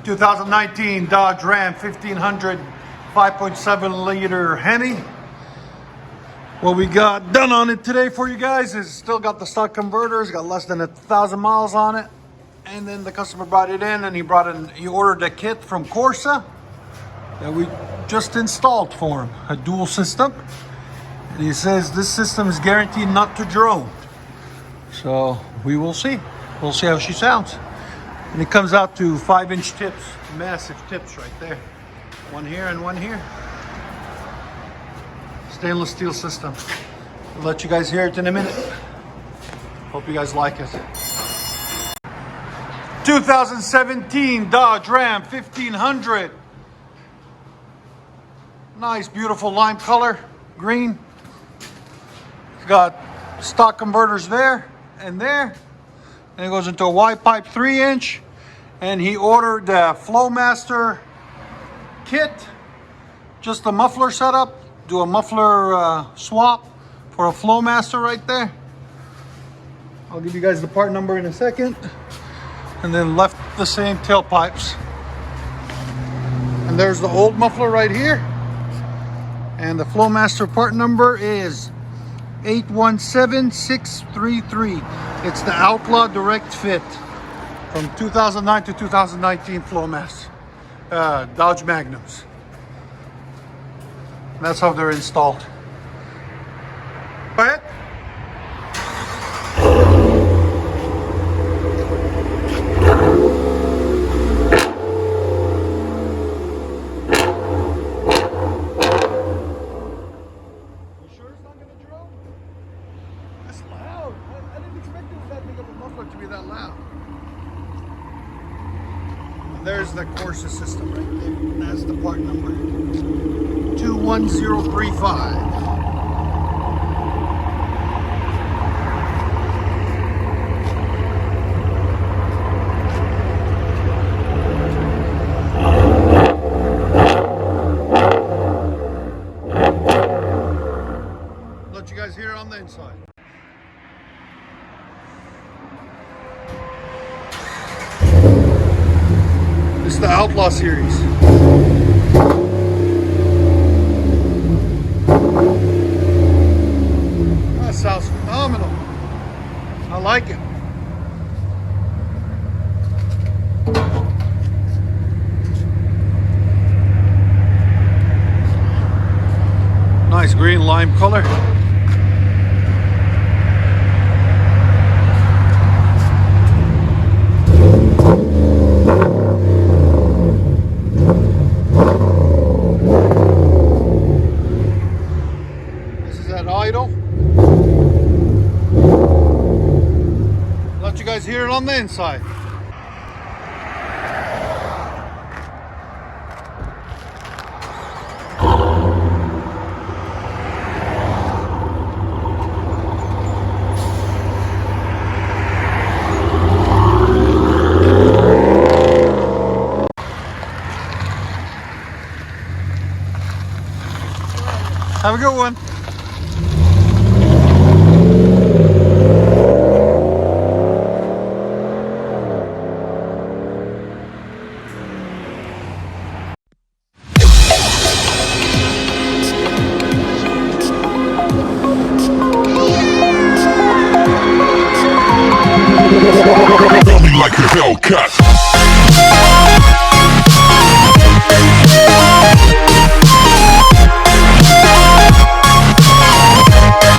2019 Dodge Ram 1500 5.7 liter Hemi. What we got done on it today for you guys is still got the stock converters, got less than 1,000 miles on it. And then the customer brought it in and he ordered a kit from CORSA that we just installed for him, a dual system. And he says this system is guaranteed not to drone. So we will see. We'll see how she sounds. And it comes out to 5-inch tips, massive tips right there. One here and one here. Stainless steel system. I'll let you guys hear it in a minute. Hope you guys like it. 2017 Dodge Ram 1500. Nice, beautiful lime color, green. It's got stock converters there and there. And it goes into a wide pipe 3-inch. And he ordered the FLOWMASTER kit. Just a muffler setup. Do a muffler swap for a FLOWMASTER right there. I'll give you guys the part number in a second. And then left the same tailpipes. And there's the old muffler right here. And the FLOWMASTER part number is 817633. It's the Outlaw Direct Fit from 2009 to 2019 FLOWMASTER Dodge Magnums. That's how they're installed. Go ahead. You sure it's not going to drone? That's loud. I didn't expect it was that big of a muffler to be that loud. And there's the CORSA system right there. That's the part number. 21035. Let you guys hear it on the inside. This is the Outlaw series. That sounds phenomenal. I like it. Nice green lime color. Idle. Let you guys hear it on the inside. Have a good one. Tell me like a Hellcat.